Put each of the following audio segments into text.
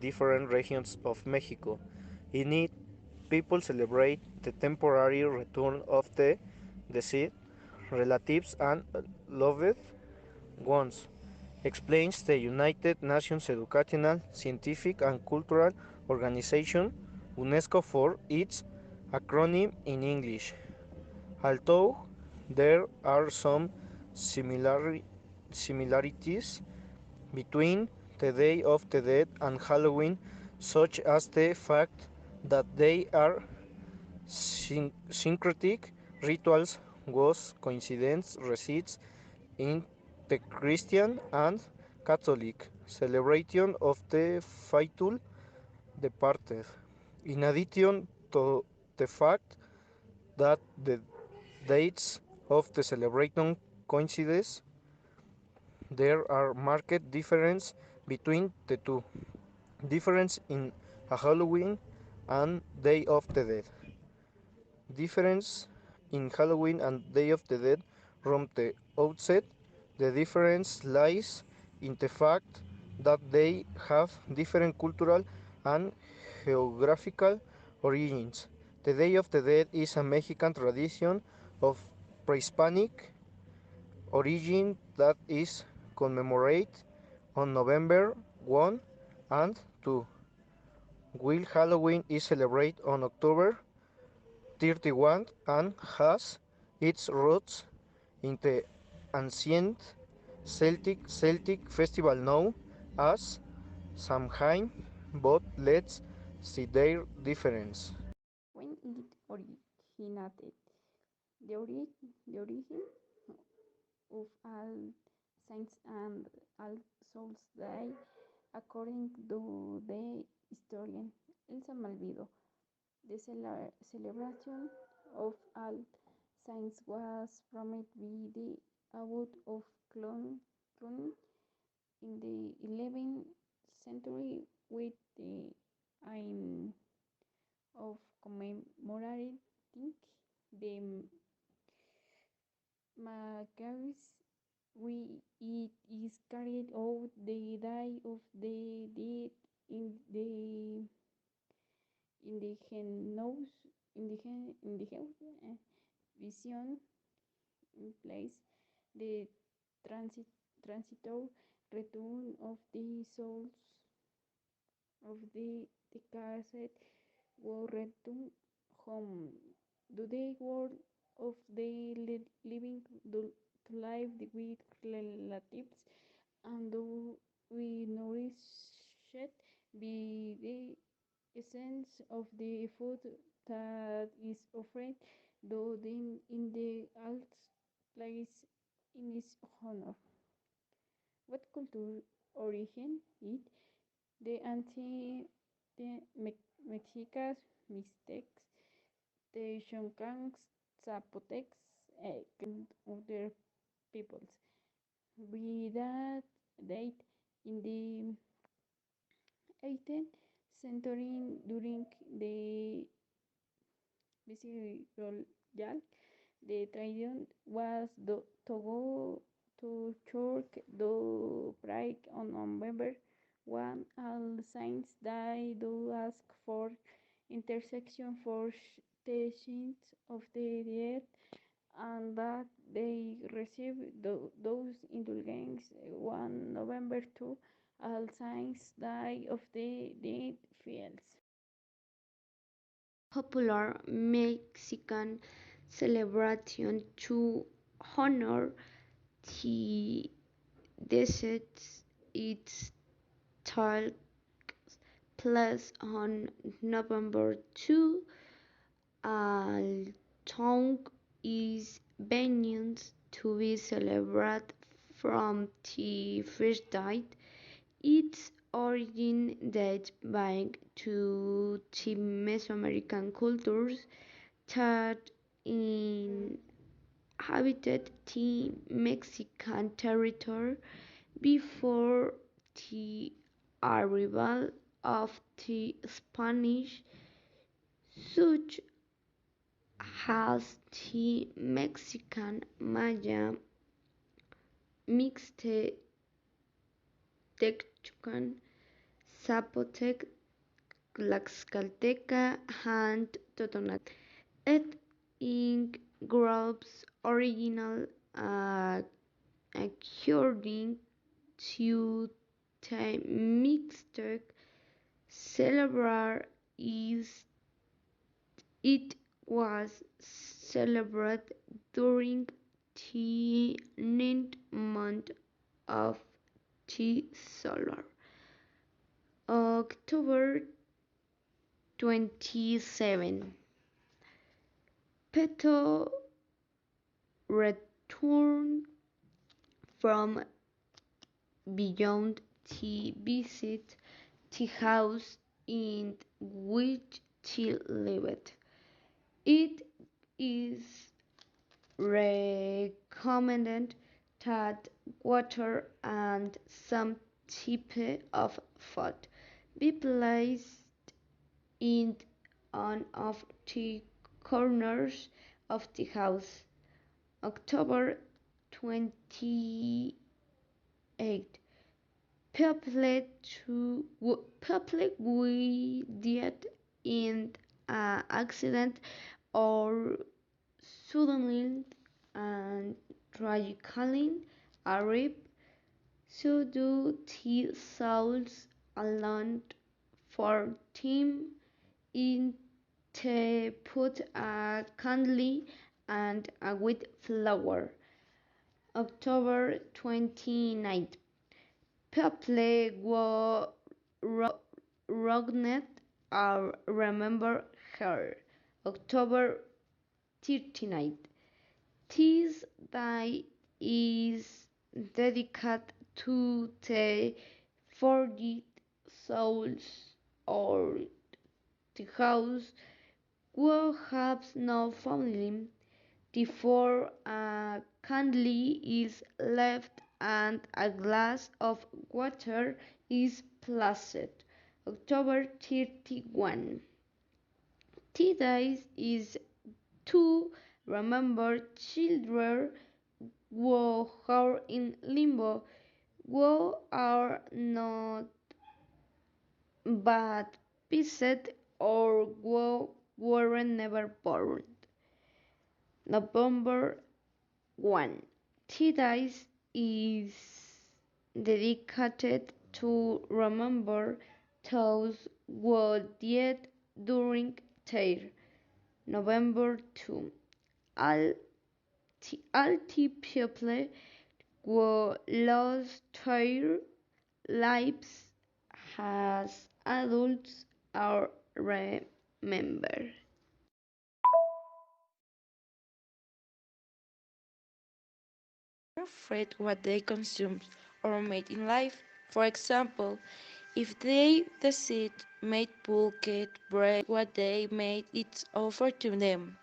different regions of Mexico. In it, people celebrate the temporary return of the deceased relatives and loved ones. Explains the United Nations Educational, Scientific and Cultural Organization UNESCO for its acronym in English. Although there are some similarities between the Day of the Dead and Halloween, such as the fact that they are syncretic rituals, was coincidence resides in the Christian and Catholic celebration of the faithful departed. In addition to the fact that the dates of the celebration coincide, there are marked differences between the two. Difference in a Halloween and Day of the Dead. Difference in Halloween and Day of the Dead from the outset. The difference lies in the fact that they have different cultural and geographical origins. The Day of the Dead is a Mexican tradition of pre-Hispanic origin that is commemorated on November 1 and 2, while Halloween is celebrated on October 31 and has its roots in the ancient Celtic festival known as Samhain, but let's see their difference. When it originated, the origin of All Saints and All Souls Day, according to the historian Elsa Malvido, the celebration of All Saints was framed by the abbot of Cluny in the 11th century with the aim of commemorating the Maccabees. It is carried out the day of the dead in the indigenous vision in place the transitor return of the souls of the deceased will return home to the world of the living to live with relatives and do we nourished by the essence of the food that is offered though in the alt place in its honor. What culture origin it? The ancient Mexicas, Mixtecs, the Xhoncans, Zapotecs, and other peoples. With that date in the 18th century during the Viceroyal, the tradition was to go to church to pray on November 1 All Saints Day to ask for intercession for the sins of the dead and that they receive those indulgences 1 November 2 All Saints Day of the Dead Fields. Popular Mexican celebration to honor the deceased. It took place on November 2. All tongue is venue to be celebrated from the first date. Its origin dates back to the Mesoamerican cultures that inhabited the Mexican territory before the arrival of the Spanish, such as the Mexican Maya, Mixtec, Techucan, Zapotec, Tlaxcalteca, and Totonac. It groups original uh, according to the mixture celebrate is it was celebrated during the ninth month of the solar October 27. Peto returned from beyond the visit the house in which she lived. It is recommended that water and some type of food be placed in one of the corners of the house. October 28. People died in an accident or suddenly and tragically arrive so do the souls alone for them in they put a candle and a white flower. October 29th. People were Rognet or remember her. October 39th. This day is dedicated to the forged souls or the house who have no family. Before a candle is left and a glass of water is placed. October 31. Today is to remember children who are in limbo, who are not but visited or who were never born. November 1. Today is dedicated to remember those who died during their November 2. All the people who lost their lives as adults are remembered. Afraid what they consume or made in life. For example, if they decide made pulque, bread, what they made it's offered to them.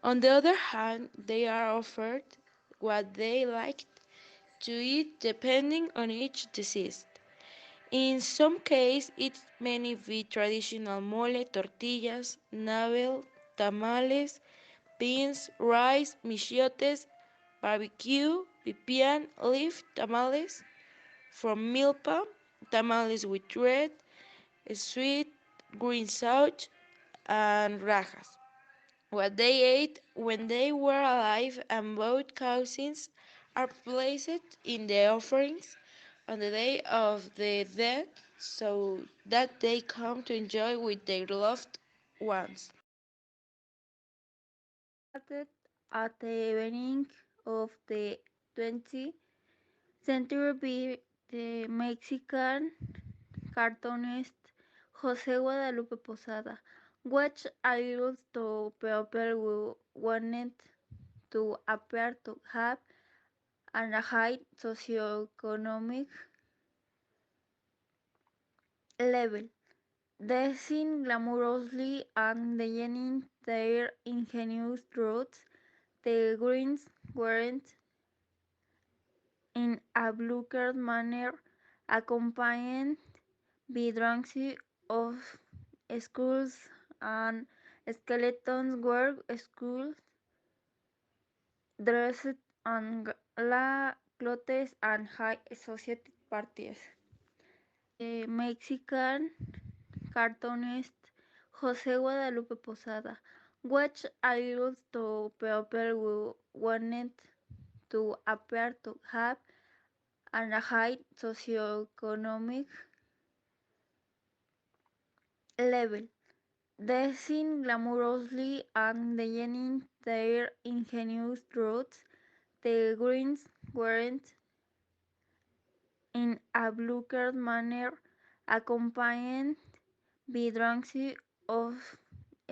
On the other hand, they are offered what they liked to eat depending on each deceased. In some cases, it may be traditional mole, tortillas, navel, tamales, beans, rice, michiotes, barbecue, pipián, leaf tamales from milpa, tamales with red, sweet, green sauce, and rajas. What they ate when they were alive, and both cousins are placed in the offerings on the day of the dead so that they come to enjoy with their loved ones. Started at the beginning of the 20th century by the Mexican cartoonist Jose Guadalupe Posada, which alludes to people who wanted to appear to have a high socioeconomic level, dressing glamorously and denying their ingenious roots. The Greens weren't in a vulgar manner, accompanied by drunks of skulls and skeletons were schools dressed and gala clothes and high society parties. The Mexican cartoonist Jose Guadalupe Posada, which alludes to people who wanted to appear to have a high socioeconomic level. Dressing glamorously and denying their ingenuous roots, the Greens weren't in a vulgar manner accompanied by drunks of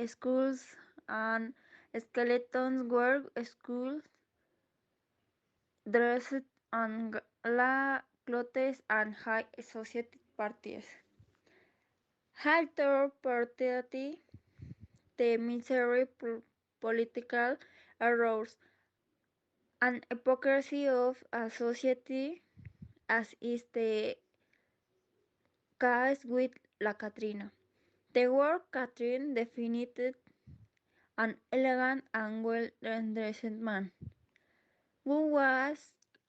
skulls and skeletons were school dressed and gala clothes and high society parties. Halter portrayed the misery political errors and hypocrisy of a society as is the case with La Catrina. The word Catherine defined an elegant and well-dressed man, who was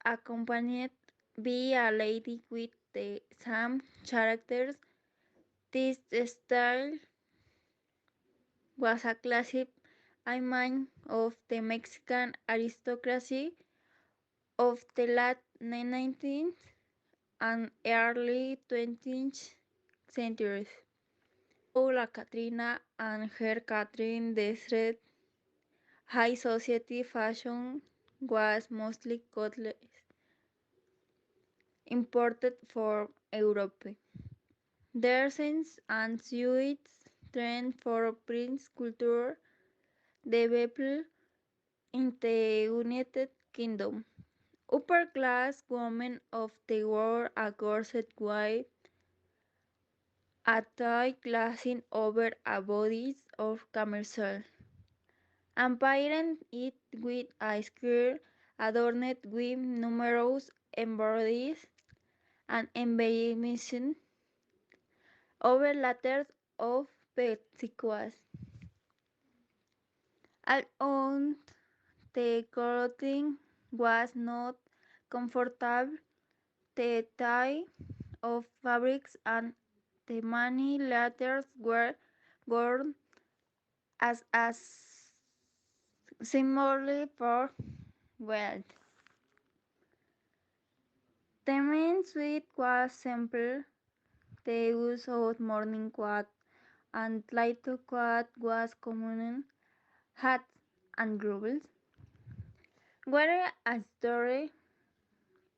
accompanied by a lady with the same characters. This style was a classic image of the Mexican aristocracy of the late 19th and early 20th centuries. Though La Catrina and her Catherine dressed high society fashion was mostly clothes imported from Europe. Their sense and suits trend for prince culture developed in the United Kingdom. Upper class women of the wore a corset white a tie glassing over a bodice of camisole, and pairing it with a skirt adorned with numerous embroideries and embellishments over layers of petticoats. Although the clothing was not comfortable, the tie of fabrics and the many layers were worn as a symbol for wealth. The main suite was simple. The use of morning coat and light coat was common. Hats and gloves were a story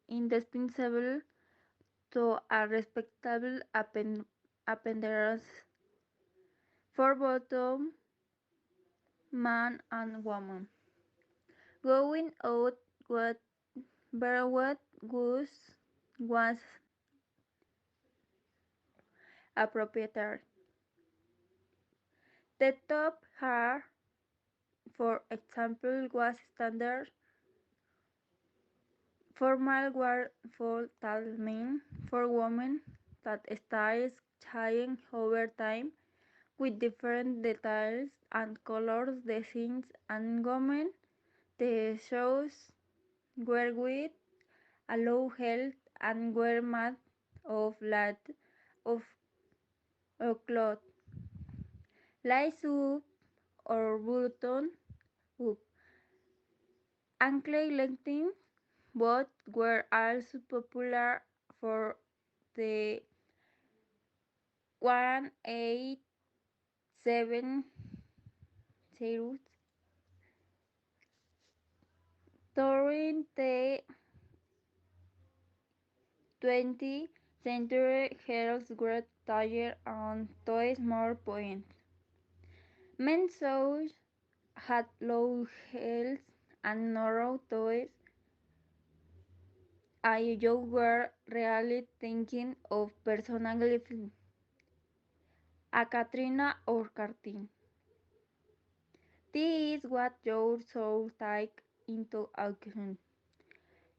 indispensable to a respectable appearance for both man and woman. Going out with barefoot was appropriate. The top hair, for example, was standard. Formal wear for tall men, for women, that styles change over time with different details and colors, designs, and women. The shoes were with a low heel and were made of of, of cloth, lace up or button up. Ankle lengthening both were also popular for the 1870s. During the 20th century, heels were tighter and toes more pointed. Men's shoes had low heels and narrow toes. You were really thinking of personally a Katrina or Cartin. This is what your soul take into account.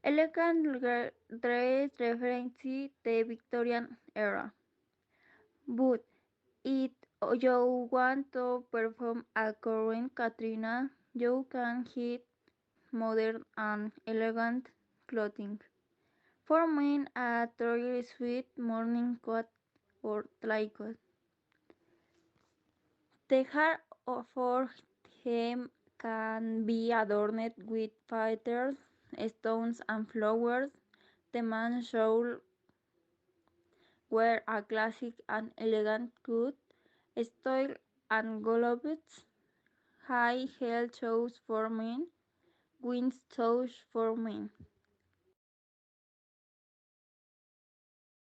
Elegant dress references the Victorian era, but if you want to perform a current Katrina, you can hit modern and elegant clothing. For men, a trousers suit, morning coat, or tricot. The hair for him can be adorned with feathers, stones, and flowers. The man should wear a classic and elegant coat, style, and gloves. High heel shoes for men, winged shoes for men.